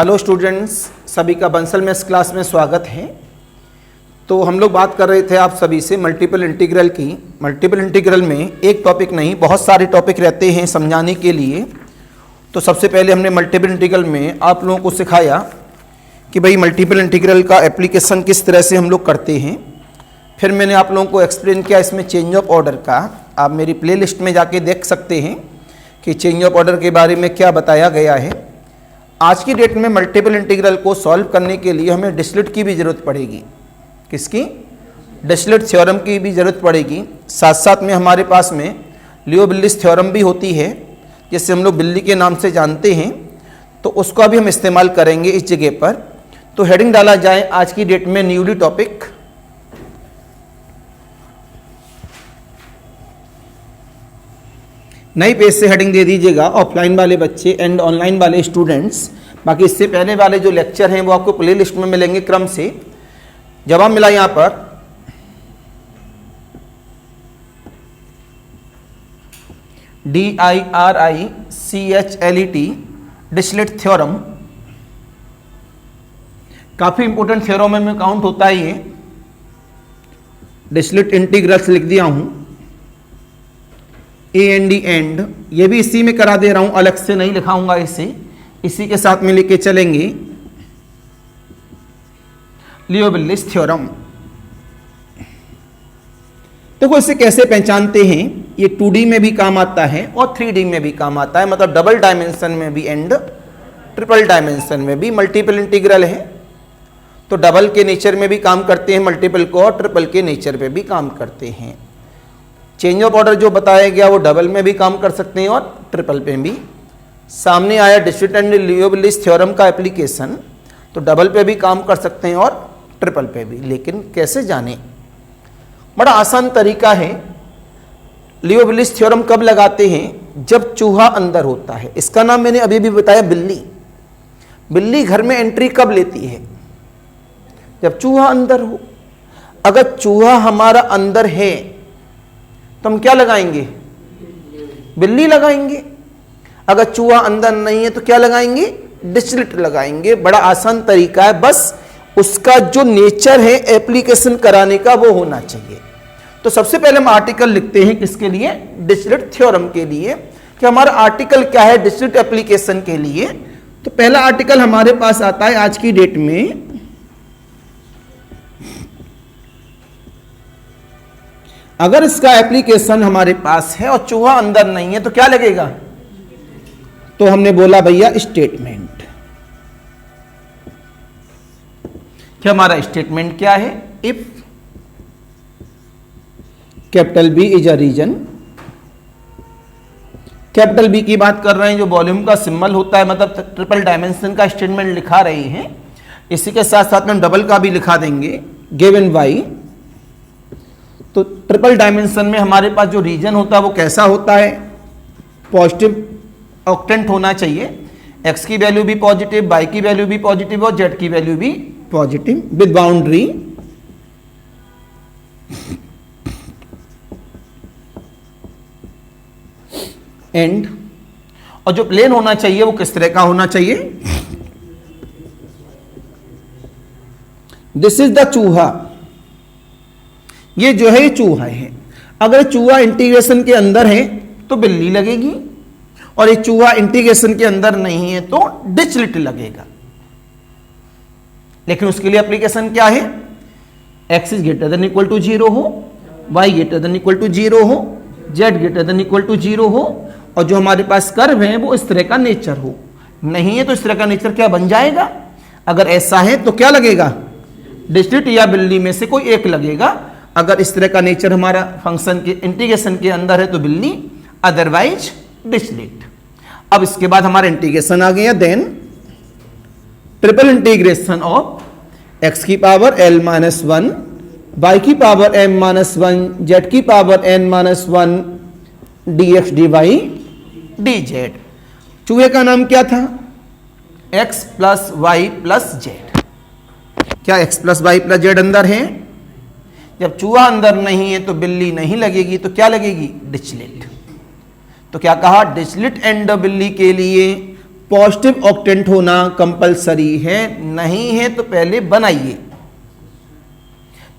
Hello students, सभी का Bansal maths class में स्वागत है। तो हम लोग बात कर रहे थे आप सभी से मल्टीपल इंटीग्रल की। मल्टीपल इंटीग्रल में एक टॉपिक नहीं, बहुत सारे टॉपिक रहते हैं समझाने के लिए। तो सबसे पहले हमने मल्टीपल इंटीग्रल में आप लोगों को सिखाया कि भाई मल्टीपल इंटीग्रल का एप्लीकेशन किस तरह से हम लोग करते हैं। फिर मैंने आप लोगों को एक्सप्लेन किया इसमें चेंज ऑफ ऑर्डर का। आप मेरी प्लेलिस्ट में जाके देख सकते हैं कि चेंज ऑफ ऑर्डर के बारे में क्या बताया गया है। आज की डेट में मल्टीपल इंटीग्रल को सॉल्व करने के लिए हमें डिरिचलेट की भी ज़रूरत पड़ेगी। किसकी? डिरिचलेट थ्योरम की भी ज़रूरत पड़ेगी। साथ साथ में हमारे पास में लियो-विल्लिस थ्योरम भी होती है, जिसे हम लोग बिल्ली के नाम से जानते हैं, तो उसका भी हम इस्तेमाल करेंगे इस जगह पर। तो हेडिंग डाला जाए आज की डेट में न्यूली टॉपिक, नई पेज से हेडिंग दे दीजिएगा ऑफलाइन वाले बच्चे एंड ऑनलाइन वाले स्टूडेंट्स। बाकी इससे पहले वाले जो लेक्चर हैं वो आपको प्ले लिस्ट में मिलेंगे क्रम से। जवाब मिला यहां पर DIRICHLET डिरिचलेट थ्योरम। काफी इंपोर्टेंट थ्योरम में काउंट होता है ये। डिरिचलेट इंटीग्रल्स लिख दिया हूं, AND एंड, ये भी इसी में करा दे रहा हूं, अलग से नहीं लिखाऊंगा इसे, इसी के साथ में लेके चलेंगे। लियो-विल्लिस थ्योरम। देखो इसे कैसे पहचानते हैं, ये 2D में भी काम आता है और 3D में भी काम आता है, मतलब डबल डायमेंशन में भी एंड ट्रिपल डायमेंशन में भी मल्टीपल इंटीग्रल है। तो डबल के नेचर में भी काम करते हैं मल्टीपल को, और ट्रिपल के नेचर पे भी काम करते हैं। चेंज ऑफ ऑर्डर जो बताया गया वो डबल में भी काम कर सकते हैं और ट्रिपल पे भी। सामने आया डिरिचलेट एंड लियो-विल्लिस थ्योरम का एप्लीकेशन, तो डबल पे भी काम कर सकते हैं और ट्रिपल पे भी। लेकिन कैसे जाने? बड़ा आसान तरीका है। लियो-विल्लिस थ्योरम कब लगाते हैं? जब चूहा अंदर होता है। इसका नाम मैंने अभी भी बताया बिल्ली। बिल्ली घर में एंट्री कब लेती है? जब चूहा अंदर हो। अगर चूहा हमारा अंदर है तो हम क्या लगाएंगे? बिल्ली लगाएंगे। अगर चूहा अंदर नहीं है तो क्या लगाएंगे? डिरिचलेट लगाएंगे। बड़ा आसान तरीका है, बस उसका जो नेचर है एप्लीकेशन कराने का वो होना चाहिए। तो सबसे पहले हम आर्टिकल लिखते हैं किसके लिए? डिरिचलेट थ्योरम के लिए, कि हमारा आर्टिकल क्या है डिरिचलेट एप्लीकेशन के लिए। तो पहला आर्टिकल हमारे पास आता है आज की डेट में, अगर इसका एप्लीकेशन हमारे पास है और चूहा अंदर नहीं है तो क्या लगेगा? तो हमने बोला भैया स्टेटमेंट। क्या हमारा स्टेटमेंट क्या है? If capital B is a region. Capital B की बात कर रहे हैं, जो वॉल्यूम का सिंबल होता है, मतलब ट्रिपल डायमेंशन का स्टेटमेंट लिखा रहे हैं। इसी के साथ साथ में डबल का भी लिखा देंगे, गिवन बाई। तो ट्रिपल डायमेंशन में हमारे पास जो रीजन होता है वो कैसा होता है? पॉजिटिव ऑक्टेंट होना चाहिए। x की वैल्यू भी पॉजिटिव, y की वैल्यू भी पॉजिटिव और z की वैल्यू भी पॉजिटिव विद बाउंड्री। एंड, और जो प्लेन होना चाहिए वो किस तरह का होना चाहिए? दिस इज द चूहा। ये जो है ये चूहा है। अगर चूहा इंटीग्रेशन के अंदर है तो बिल्ली लगेगी, और ये चूहा इंटीग्रेशन के अंदर नहीं है तो डिरिचलेट लगेगा। लेकिन उसके लिए एप्लीकेशन क्या है? x is greater than equal to 0 हो, y greater than equal to 0 हो, z greater than equal to 0 हो, और जो हमारे पास कर्व है वो इस तरह का नेचर हो। नहीं है तो इस तरह का नेचर क्या बन जाएगा? अगर ऐसा है तो क्या लगेगा? डिरिचलेट या बिल्ली में से कोई एक लगेगा। अगर इस तरह का नेचर हमारा फंक्शन के इंटीग्रेशन के अंदर है तो बिल्ली, अदरवाइज डिरिचलेट। अब इसके बाद हमारा इंटीग्रेशन आ गया। Then triple integration of x की पावर l-1, y की पावर m-1, z की power n-1, dx dy dz। चूहे का नाम क्या था? x plus Y plus Z. क्या x plus Y plus Z अंदर है? जब चूहा अंदर नहीं है तो बिल्ली नहीं लगेगी, तो क्या लगेगी? डिरिचलेट। तो क्या कहा? डिरिचलेट एंड बिल्ली के लिए पॉजिटिव ऑक्टेंट होना कंपलसरी है, नहीं है तो पहले बनाइए।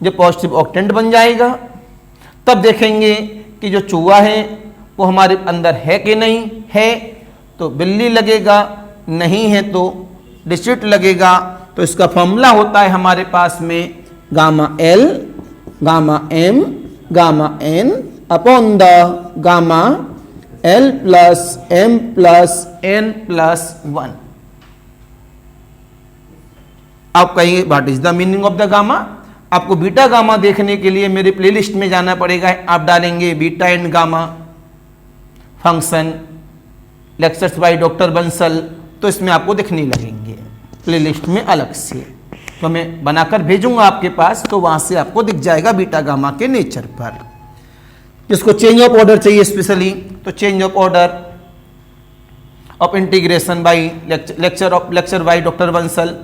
जब पॉजिटिव ऑक्टेंट बन जाएगा तब देखेंगे कि जो चूहा है वो हमारे अंदर है कि नहीं है, तो बिल्ली लगेगा, नहीं है तो डिजिट लगेगा। तो इसका फॉर्मूला होता है हमारे पास में gamma L gamma M gamma N upon the gamma L plus M plus N plus 1। आप कहिए what is the meaning of the gamma. आपको बीटा गामा देखने के लिए मेरे प्लेलिस्ट में जाना पड़ेगा। आप डालेंगे beta and gamma function lectures by doctor Bansal, तो इसमें आपको दिखने लगेंगे प्लेलिस्ट में अलग से। तो मैं बनाकर भेजूंगा आपके पास, तो वहां से आपको दिख जाएगा बीटा गामा के नेचर पर। जिसको चेंज ऑफ ऑर्डर चाहिए स्पेशली, तो change of order of integration by lecture by doctor Bansal,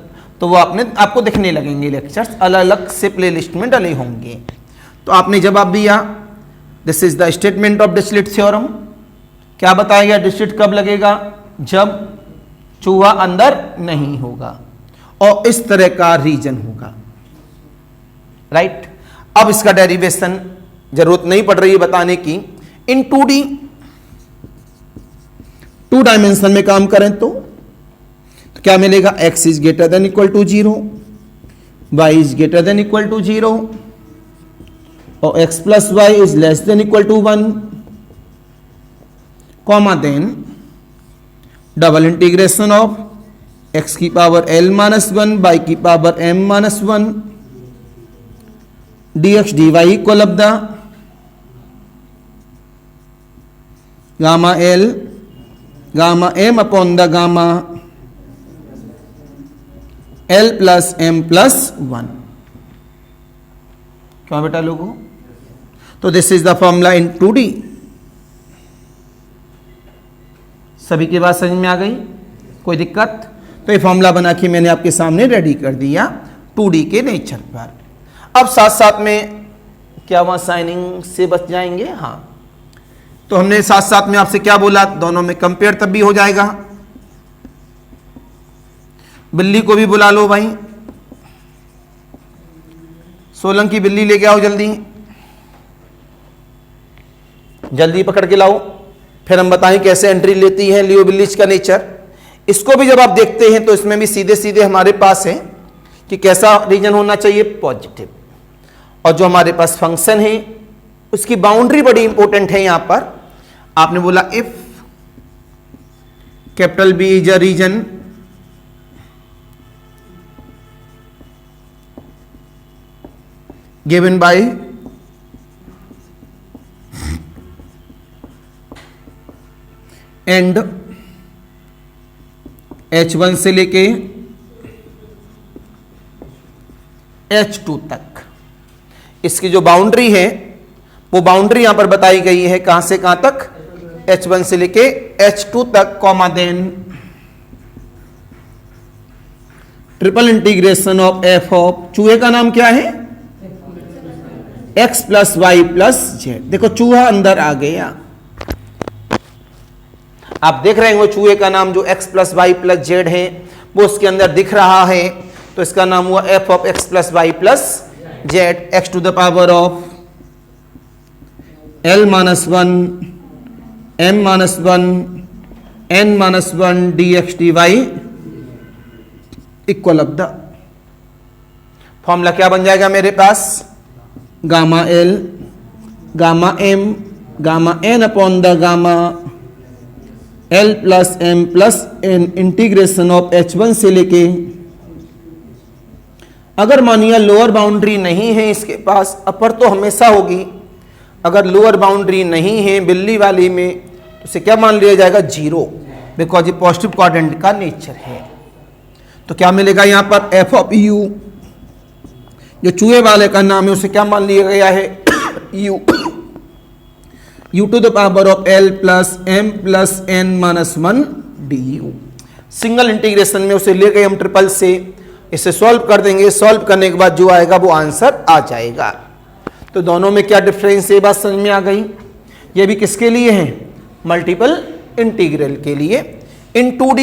तो वो आपको दिखने लगेंगे लेक्चर्स, अलग अलग से प्लेलिस्ट में डले होंगे। तो आपने जवाब दिया this is the statement of Dirichlet theorem. क्या बताया गया, डिरिचलेट कब लगेगा, जब चूहा अंदर नहीं होगा और इस तरह का रीजन होगा, राइट। अब इसका डेरिवेशन जरूरत नहीं पड़ रही है बताने की। इन 2D 2 डायमेंशन में काम करें तो क्या मिलेगा, x is greater than equal to 0, y is greater than equal to 0 और x plus y is less than equal to 1, comma then double integration of x की पावर l माइनस 1 y की power m minus 1 dx dy equal of the gamma l gamma m upon the gamma l plus m plus 1। क्यों बेटा लोगों, तो this is the formula in 2D। सभी की बात समझ में आ गई, कोई दिक्कत? तो ये फॉर्मूला बना के मैंने आपके सामने रेडी कर दिया 2D के नेचर पर। अब साथ साथ में क्या वहां साइनिंग से बच जाएंगे, हाँ। तो हमने साथ साथ में आपसे क्या बोला, दोनों में कंपेयर तब भी हो जाएगा। बिल्ली को भी बुला लो भाई, सोलंकी की बिल्ली लेके आओ जल्दी, जल्दी पकड़ के लाओ, फिर हम बताएं कैसे एंट्री लेती है लियो विलीज का नेचर। इसको भी जब आप देखते हैं तो इसमें भी सीधे सीधे हमारे पास है कि कैसा रीजन होना चाहिए, पॉजिटिव। और जो हमारे पास फंक्शन है उसकी बाउंड्री बड़ी इंपॉर्टेंट है। यहां पर आपने बोला if capital B is a region given by and H1 से लेके H2 तक, इसकी जो बाउंड्री है वो बाउंड्री यहां पर बताई गई है, कहां से कहां तक, H1 से लेके H2 तक, comma then triple integration of f of, चूहे का नाम क्या है, x plus Y plus Z. देखो चूहा अंदर आ गया, आप देख रहे हैं वो चूहे का नाम जो x plus Y plus Z है वो उसके अंदर दिख रहा है, तो इसका नाम हुआ f of x plus Y plus Z, x to the power of l minus 1 m minus 1 n minus 1 dx dy equal of the, formula क्या बन जाएगा मेरे पास, gamma l gamma m gamma n upon the gamma l plus m plus n integration of h1 से लेके, अगर मानिए lower boundary नहीं है इसके पास, अपर तो हमेशा होगी, अगर लोअर बाउंड्री नहीं है बिल्ली वाली में तो इसे क्या मान लिया जाएगा, 0, बिकॉज ये पॉजिटिव क्वाड्रेंट का नेचर है। तो क्या मिलेगा यहां पर f ऑफ u, जो चूहे वाले का नाम है उसे क्या मान लिया गया है, u to the power of l plus m plus n minus 1 du। Single integration में उसे ले गए हम ट्रिपल से, इसे सॉल्व कर देंगे, सॉल्व करने के बाद जो आएगा वो आंसर आ जाएगा। तो दोनों में क्या डिफरेंस है, ये बात समझ में आ गई। ये भी किसके लिए है, मल्टीपल इंटीग्रल के लिए। इन 2D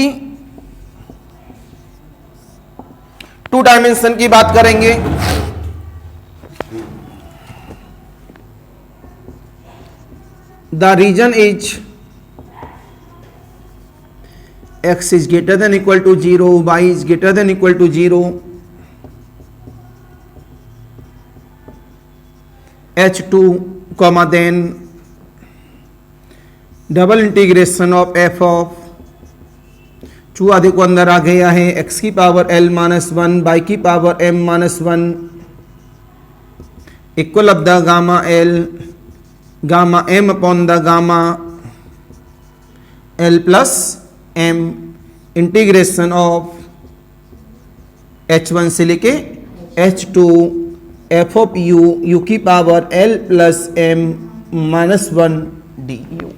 डायमेंशन की बात करेंगे। The region is x is greater than equal to 0, y is greater than equal to 0, h2 comma then double integration of F of चूहा देखो अंदर आ गया है x की power l minus one by की power m minus one equal of the gamma l gamma m upon the gamma l plus m integration of h1 से लेके h2 f ऑफ u की power l plus m minus one D U.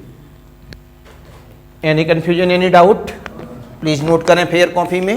Any confusion, any doubt, please note करें fair copy में।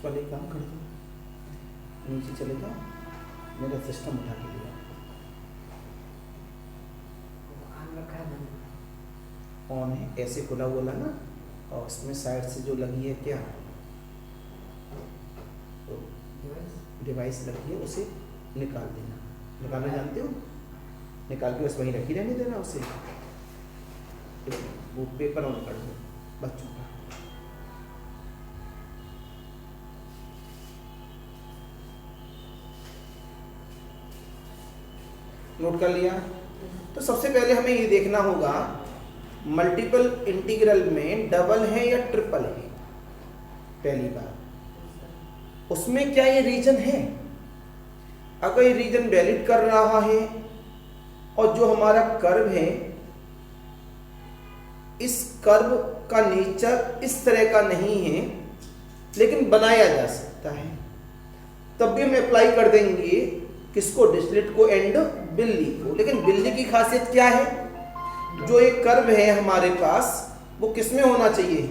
वाले काम कर दो, नीचे चले जाओ, मेरा सिस्टम उठा के लिया। ऑन है, ऐसे खुला बोला ना, और उसमें साइड से जो लगी है क्या तो डिवाइस लगी है, उसे निकाल देना। निकालना जानते हो? निकाल के बस वहीं रखी रहने देना उसे। वो पेपर ऑन कर दो बच्चों का। नोट कर लिया? तो सबसे पहले हमें ये देखना होगा मल्टीपल इंटीग्रल में डबल है या ट्रिपल है? पहली बार उसमें क्या ये रीजन है? अगर ये रीजन वैलिड कर रहा है और जो हमारा कर्व है इस कर्व का नेचर इस तरह का नहीं है लेकिन बनाया जा सकता है, तब भी हम अप्लाई कर देंगे किसको? डिरिचलेट को एंड बिल्ली को। लेकिन बिल्ली की खासियत क्या है? जो एक कर्व है हमारे पास वो किसमें होना चाहिए?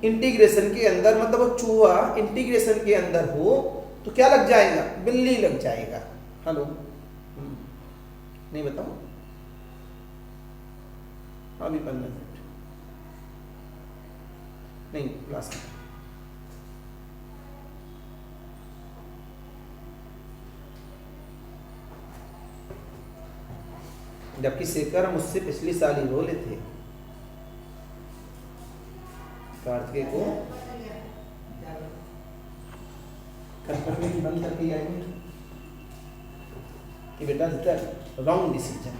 इंटीग्रेशन के अंदर, मतलब वो चूहा इंटीग्रेशन के अंदर हो तो क्या लग जाएगा? बिल्ली लग जाएगा। हेलो, नहीं बताओ अभी 15 मिनट नहीं क्लास में। जबकि शेखर मुझसे पिछली साल ही बोले थे कार्तिकेय को बंद करके आएंगे कि बेटा रॉन्ग डिसीजन।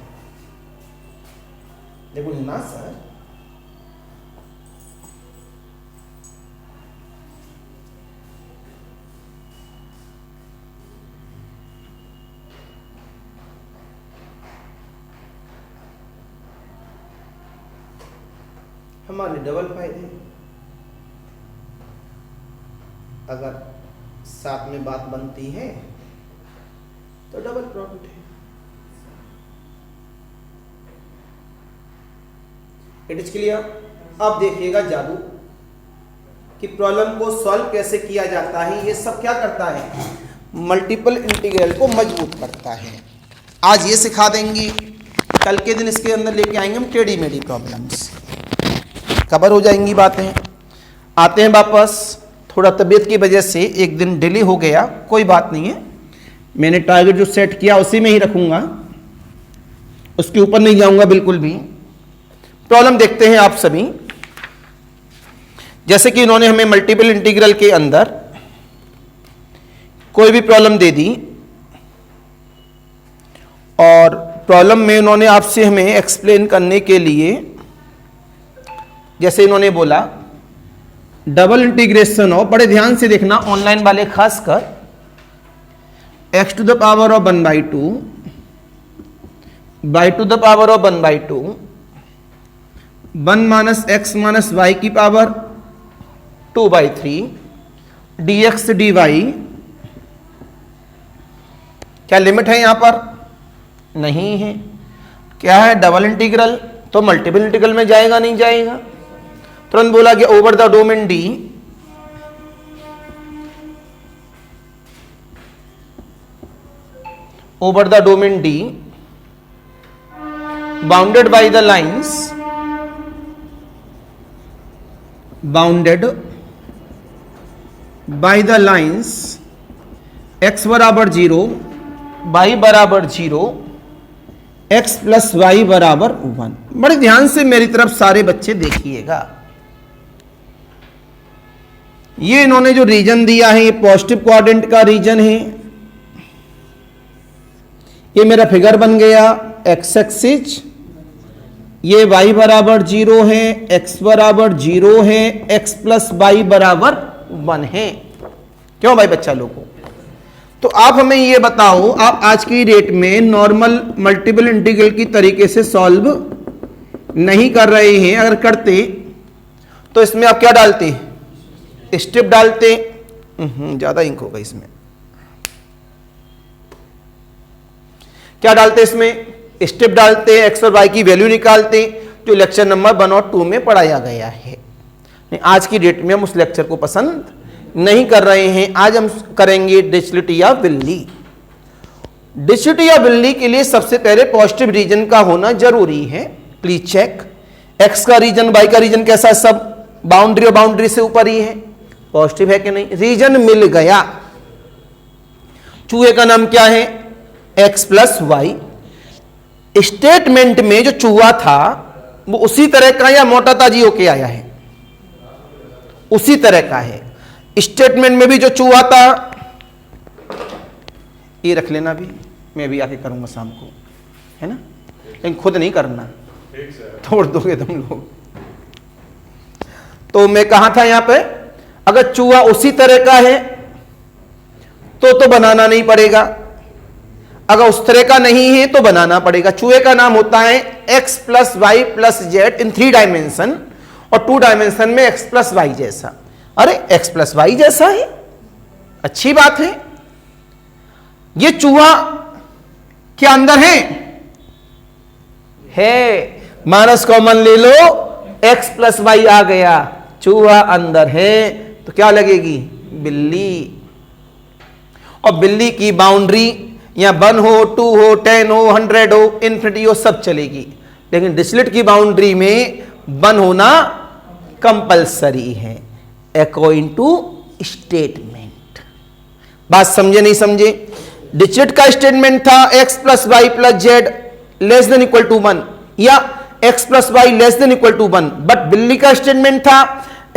देखो ना सर, हमारे डबल फायदे, अगर साथ में बात बनती है तो डबल प्रॉफिट है। It is clear. अब देखिएगा जादू कि प्रॉब्लम को सॉल्व कैसे किया जाता है। ये सब क्या करता है? मल्टीपल इंटीग्रल को मजबूत करता है। आज ये सिखा देंगे, कल के दिन इसके अंदर लेके आएंगे हम टेढ़ी मेढ़ी प्रॉब्लम्स, कवर हो जाएंगी बातें। आते हैं वापस, थोड़ा तबीयत की वजह से एक दिन डिले हो गया, कोई बात नहीं है। मैंने टारगेट जो सेट किया उसी में ही रखूंगा, उसके ऊपर नहीं जाऊंगा बिल्कुल भी। प्रॉब्लम देखते हैं आप सभी। जैसे कि इन्होंने हमें मल्टीपल इंटीग्रल के अंदर कोई भी प्रॉब्लम दे दी और प्रॉब्लम में उन्होंने आपसे हमें एक्सप्लेन करने के लिए, जैसे इन्होंने बोला डबल इंटीग्रेशन ऑफ, बड़े ध्यान से देखना ऑनलाइन वाले खासकर, x to the power of 1/2 y to the power of 1/2 1 minus X minus Y की पावर 2/3 dx dy। क्या लिमिट है यहां पर? नहीं है। क्या है? डबल इंटीग्रल, तो मल्टीपल इंटीग्रल में जाएगा नहीं जाएगा? तुरंत बोला कि over the domain D over the domain D bounded by the lines x बराबर 0 y बराबर 0 x प्लस वाई बराबर 1। बड़े ध्यान से मेरी तरफ सारे बच्चे देखिएगा। ये इन्होंने जो रीजन दिया है ये पॉजिटिव क्वाड्रेंट का रीजन है। ये मेरा फिगर बन गया एक्स एक्सिस, ये y बराबर 0 है, x बराबर 0 है, x प्लस वाई बराबर 1 है। क्यों भाई बच्चा लोगों? तो आप हमें ये बताओ, आप आज की डेट में नॉर्मल मल्टीपल इंटीग्रल की तरीके से सॉल्व नहीं कर रहे हैं। अगर करते तो इसमें आप क्या डालते? स्टेप डालते। ज्यादा इंक होगा इसमें। क्या डालते? इसमें स्टेप डालते, एक्स और वाई की वैल्यू निकालते, जो लेक्चर नंबर 1 और 2 में पढ़ाया गया है। आज की डेट में हम उस लेक्चर को पसंद नहीं कर रहे हैं। आज हम करेंगे डिरिचलेट या विल्ली। डिरिचलेट या विल्ली के लिए सबसे पहले पॉजिटिव रीजन का होना जरूरी है। प्लीज चेक, एक्स का रीजन, वाई का रीजन कैसा है? सब बाउंड्री और बाउंड्री से ऊपर ही है। पॉजिटिव है कि नहीं? रीजन मिल गया। चूहे का नाम क्या है? X plus Y. स्टेटमेंट में जो चूहा था वो उसी तरह का या मोटा ताजी होके आया है? उसी तरह का है। स्टेटमेंट में भी जो चूहा था, ये रख लेना भी, मैं भी आके करूंगा शाम को, है ना? लेकिन खुद नहीं करना, तोड़ दोगे तुम लोग। तो मैं कहा था यहां पे, अगर चूहा उसी तरह का है तो बनाना नहीं पड़ेगा, अगर उस तरह का नहीं है तो बनाना पड़ेगा। चूहे का नाम होता है x plus Y plus Z in 3 dimension, और 2 डायमेंशन में x प्लस वाई जैसा। अरे x प्लस वाई जैसा है, अच्छी बात है। ये चूहा क्या अंदर है माइनस कॉमन ले लो, x प्लस वाई आ गया, चूहा अंदर है तो क्या लगेगी, बिल्ली। और बिल्ली की बाउंड्री या 1 हो, 2 हो, 10 हो, 100 हो, इन्फिनिटी हो, सब चलेगी, लेकिन डिरिचलेट की बाउंड्री में 1 होना कंपलसरी है अकॉर्डिंग टू स्टेटमेंट। बात समझे नहीं समझे? डिरिचलेट का स्टेटमेंट था x plus Y plus Z less than equal to 1 या x plus Y less than equal to 1, but बिल्ली का स्टेटमेंट था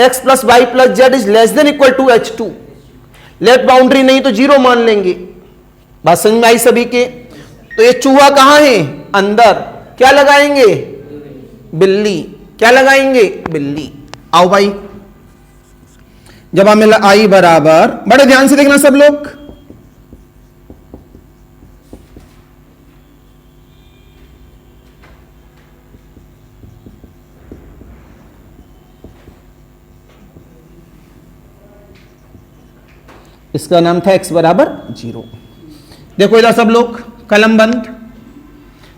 x plus Y plus Z is less than equal to h2। Left boundary नहीं तो 0 मान लेंगे। बात समझ में आई सभी के? तो ये चूहा कहां है, अंदर। क्या लगाएंगे, बिल्ली। क्या लगाएंगे, बिल्ली। आओ भाई, जवाब मिला आई बराबर, बड़े ध्यान से देखना सब लोग, इसका नाम था x बराबर 0। देखो इधर सब लोग, कलम बंद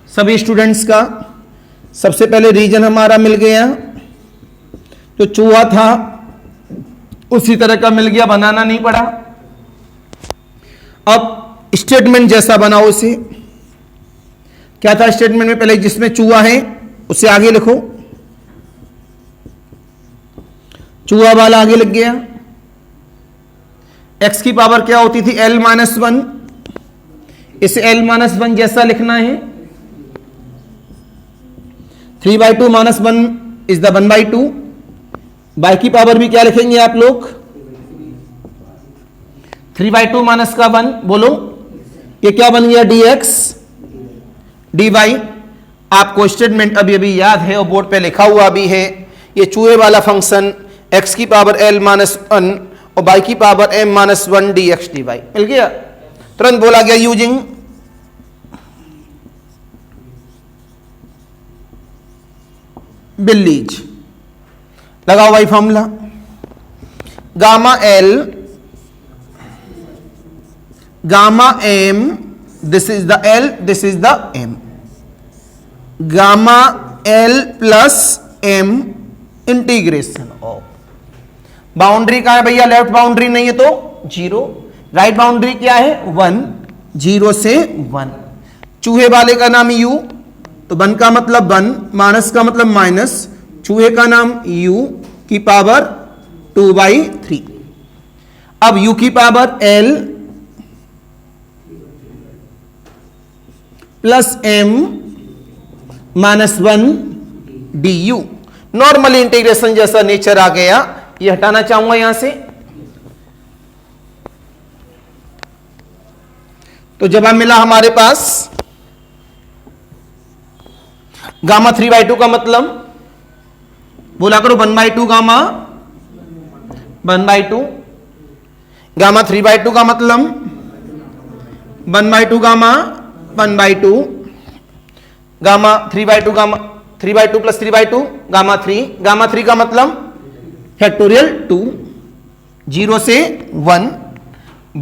सभी स्टूडेंट्स का। सबसे पहले रीजन हमारा मिल गया, जो चूहा था उसी तरह का मिल गया, बनाना नहीं पड़ा। अब स्टेटमेंट जैसा बनाओ इसे। क्या था स्टेटमेंट में, पहले जिसमें चूहा है उसे आगे लिखो, चूहा वाला आगे लग गया। x की पावर क्या होती थी, l माइनस 1, इसे l माइनस 1 जैसा लिखना है। 3/2 माइनस 1 इज द 1/2। y की पावर भी क्या लिखेंगे आप लोग, 3/2 माइनस का 1, बोलो ये क्या बन गया, dx dy। आपको स्टेटमेंट अभी अभी याद है और बोर्ड पे लिखा हुआ भी है। ये चूहे वाला फंक्शन x की पावर l माइनस 1 और y की power m minus 1 dx dy मिल गया। तुरंत बोला गया यूजिंग बिल्लीज। लगाओ भाई formula, gamma l gamma m, this is the l, this is the m, gamma l plus m integration of, boundary कहां है भैया, लेफ्ट बाउंड्री नहीं है तो 0, राइट बाउंड्री क्या है 1, 0 से 1। चूहे वाले का नाम u, तो 1 का मतलब 1, माइनस का मतलब माइनस, चूहे का नाम u की पावर 2/3। अब u की power l plus m minus 1 du। Normally integration जैसा नेचर आ गया, ये हटाना चाहूंगा यहां से। तो जवाब मिला हमारे पास गामा 3/2 का मतलब, बोला करो 1/2 गामा 1/2, गामा 3/2 का मतलब 1/2 gamma 1/2, gamma 3/2 gamma 3/2 plus 3/2 gamma 3, gamma 3 का मतलब फैक्टोरियल 2, 0 से 1,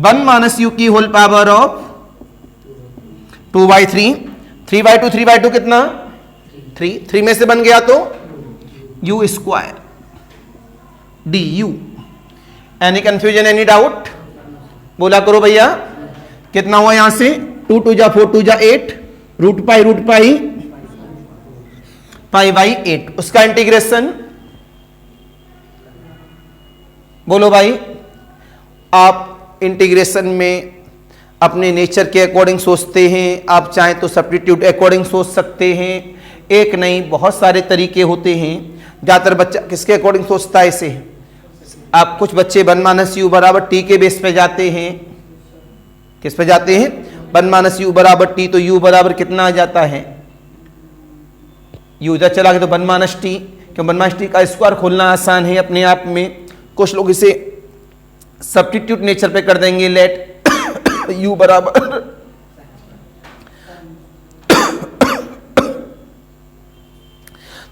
1 माइनस यू की होल पावर ऑफ 2/3, 3/2 3/2 कितना 3, 3 में से बन गया तो u square du। Any confusion, any doubt, बोला करो भैया। कितना हुआ यहां से, 2 2 जा 4 2 जा 8, रूट पाई बाई 8, उसका इंटीग्रेशन, बोलो भाई। आप इंटीग्रेशन में अपने नेचर के अकॉर्डिंग सोचते हैं, आप चाहें तो सब्स्टिट्यूट अकॉर्डिंग सोच सकते हैं, एक नहीं बहुत सारे तरीके होते हैं। ज़्यादातर बच्चा किसके अकॉर्डिंग सोचता है इसे, आप कुछ बच्चे 1 माइनस यू बराबर टी के बेस पे जाते हैं, किस पे जाते हैं, 1 माइनस यू बराबर टी, तो यू बराबर कितना आ जाता है, यू इधर चला गया तो 1 माइनस टी, क्यों 1 माइनस टी का स्क्वायर खोलना आसान है अपने आप में। कुछ लोग इसे सब्स्टिट्यूट नेचर पे कर देंगे, लेट यू बराबर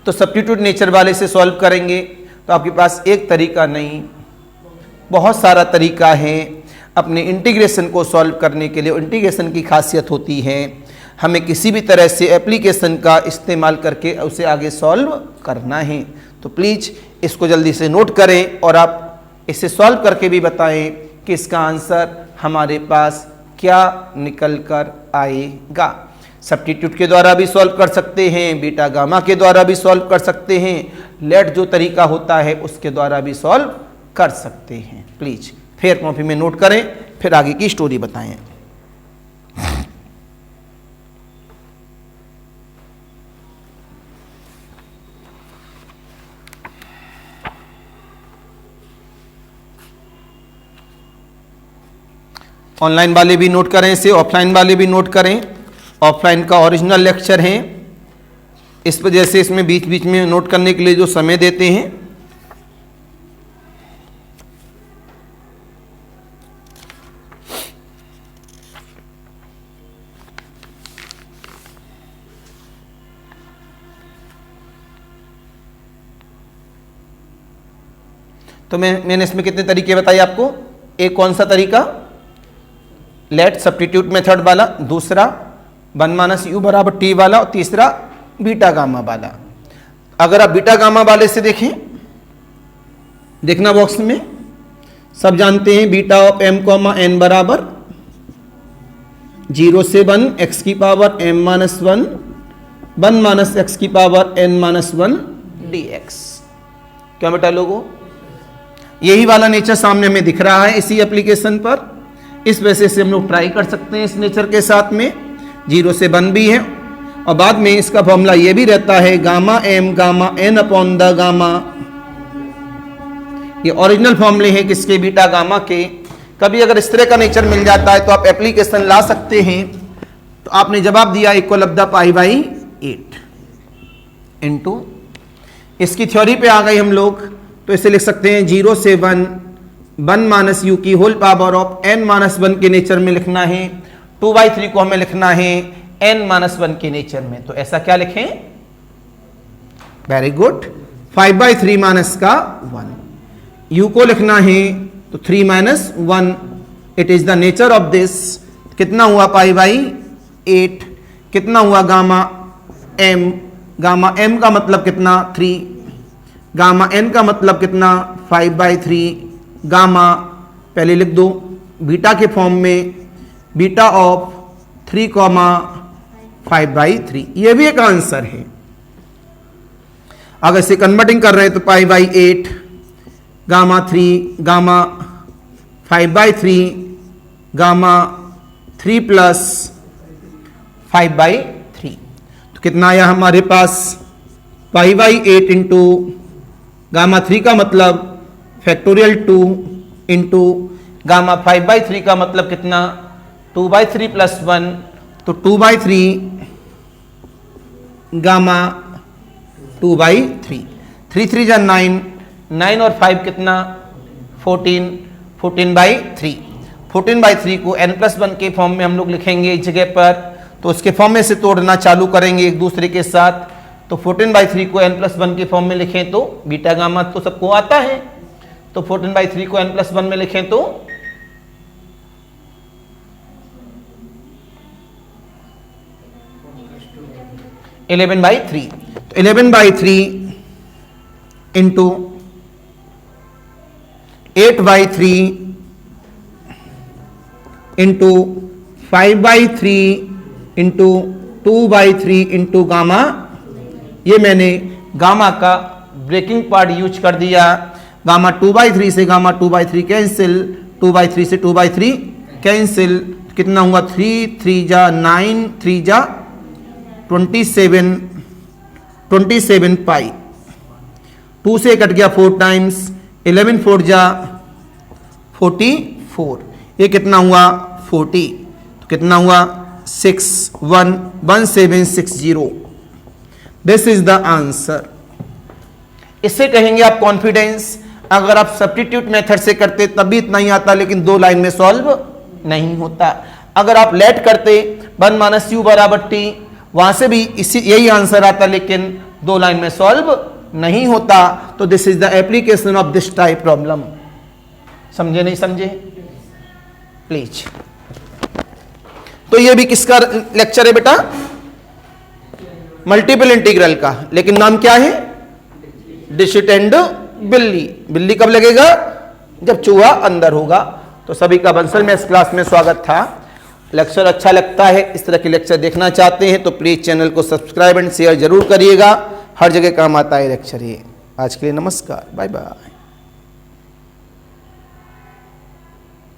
तो सब्स्टिट्यूट नेचर वाले से सॉल्व करेंगे तो आपके पास एक तरीका नहीं, बहुत सारा तरीका है अपने इंटीग्रेशन को सॉल्व करने के लिए। इंटीग्रेशन की खासियत होती है हमें किसी भी तरह से एप्लीकेशन का इस्तेमाल करके उसे आगे सॉल्व करना है। तो प्लीज़ इसको जल्दी से नोट करें और आप इसे सॉल्व करके भी बताएं कि इसका आंसर हमारे पास क्या निकल कर आएगा। सब्स्टिट्यूट के द्वारा भी सॉल्व कर सकते हैं, बीटा गामा के द्वारा भी सॉल्व कर सकते हैं, लेट जो तरीका होता है उसके द्वारा भी सॉल्व कर सकते हैं। प्लीज़ फिर कॉपी में नोट करें, फिर आगे की स्टोरी बताएं। ऑनलाइन वाले भी नोट करें इसे, ऑफलाइन वाले भी नोट करें। ऑफलाइन का ओरिजिनल लेक्चर है, इस वजह से इसमें बीच बीच में नोट करने के लिए जो समय देते हैं। तो मैंने इसमें कितने तरीके बताए आपको। एक कौन सा तरीका, लेट सब्स्टिट्यूट मेथड वाला, दूसरा 1 माइनस यू बराबर टी वाला, और तीसरा बीटा गामा वाला। अगर आप बीटा गामा वाले से देखें, देखना बॉक्स में, सब जानते हैं beta of m comma n बराबर 0 से 1 x की power m minus 1 1 minus x की पावर n माइनस 1 dx। क्या बेटा लोगों, यही वाला नेचर सामने हमें दिख रहा है इसी एप्लीकेशन पर। इस वजह से हम लोग ट्राई कर सकते हैं इस नेचर के साथ में। 0 से 1 भी है, और बाद में इसका फॉर्मूला ये भी रहता है gamma m gamma n upon the gamma. ये ओरिजिनल फॉर्मूले हैं किसके, बीटा गामा के। कभी अगर इस तरह का नेचर मिल जाता है तो आप एप्लीकेशन ला सकते हैं। तो आपने जवाब दिया equal of the pi by 8 into, इसकी थ्योरी पे आ गए हम लोग, तो इसे लिख सकते हैं 0 से 1 1 माइनस यू की whole power of n minus 1 के नेचर में लिखना है। 2/3 को हमें लिखना है n माइनस 1 के नेचर में। तो ऐसा क्या लिखें, वेरी गुड, 5/3 माइनस का 1। u को लिखना है तो 3 minus 1, it is the nature of this. कितना हुआ पाई बाई 8, कितना हुआ गामा m, गामा m का मतलब कितना 3, गामा n का मतलब कितना 5/3, गामा पहले लिख दो बीटा के फॉर्म में, बीटा ऑफ 3 कॉमा 5/3। ये भी एक आंसर है। अगर इसे कन्वर्टिंग कर रहे हैं तो pi by 8 gamma 3 gamma 5/3 gamma 3 plus 5/3। तो कितना आया हमारे पास, पाई बाई 8 इंटू गामा 3 का मतलब फैक्टोरियल 2 इंटू गामा 5/3 का मतलब कितना 2/3 प्लस 1, तो 2/3 गामा 2/3, 3 3 जा 9, 9 और 5 कितना 14, 14/3। 14/3 को n प्लस 1 के फॉर्म में हम लोग लिखेंगे इस जगह पर, तो उसके फॉर्म में से तोड़ना चालू करेंगे एक दूसरे के साथ। तो 14/3 को n प्लस 1 के फॉर्म में लिखें तो बीटा गामा तो सबको आता है, तो 14/3 को n प्लस 1 में लिखें तो 11/3। तो 11/3 into 8/3 into 5/3 into 2/3 into gamma. ये मैंने गामा का ब्रेकिंग पार्ट यूज कर दिया। गामा 2/3 से गामा 2/3 कैंसिल, 2/3 से 2/3 कैंसिल, कितना हुआ 3 3 जा 9, 3 जा 27, 27 पाई। 2 से कट गया 4 टाइम्स, 11 4 जा 44, ये कितना हुआ 40, तो कितना हुआ 6 1 1 7 6 0। This is the answer. इससे कहेंगे आप कॉन्फिडेंस। अगर आप सब्स्टिट्यूट मेथड से करते तब भी इतना ही आता, लेकिन 2 लाइन में सॉल्व नहीं होता। अगर आप लेट करते 1 माइनस u बराबर t, वहां से भी इसी यही आंसर आता, लेकिन 2 लाइन में सॉल्व नहीं होता। तो this is the application of this type problem. समझे नहीं समझे प्लीज। तो ये भी किसका लेक्चर है बेटा? मल्टीपल इंटीग्रल का, लेकिन नाम क्या है? डिजिट एंड बिल्ली। बिल्ली कब लगेगा? जब चूहा अंदर होगा। तो सभी का बंसल में इस क्लास में स्वागत था। लेक्चर अच्छा लगता है, इस तरह के लेक्चर देखना चाहते हैं तो प्लीज चैनल को सब्सक्राइब एंड शेयर जरूर करिएगा। हर जगह काम आता है लेक्चर ये। आज के लिए नमस्कार, बाय बाय।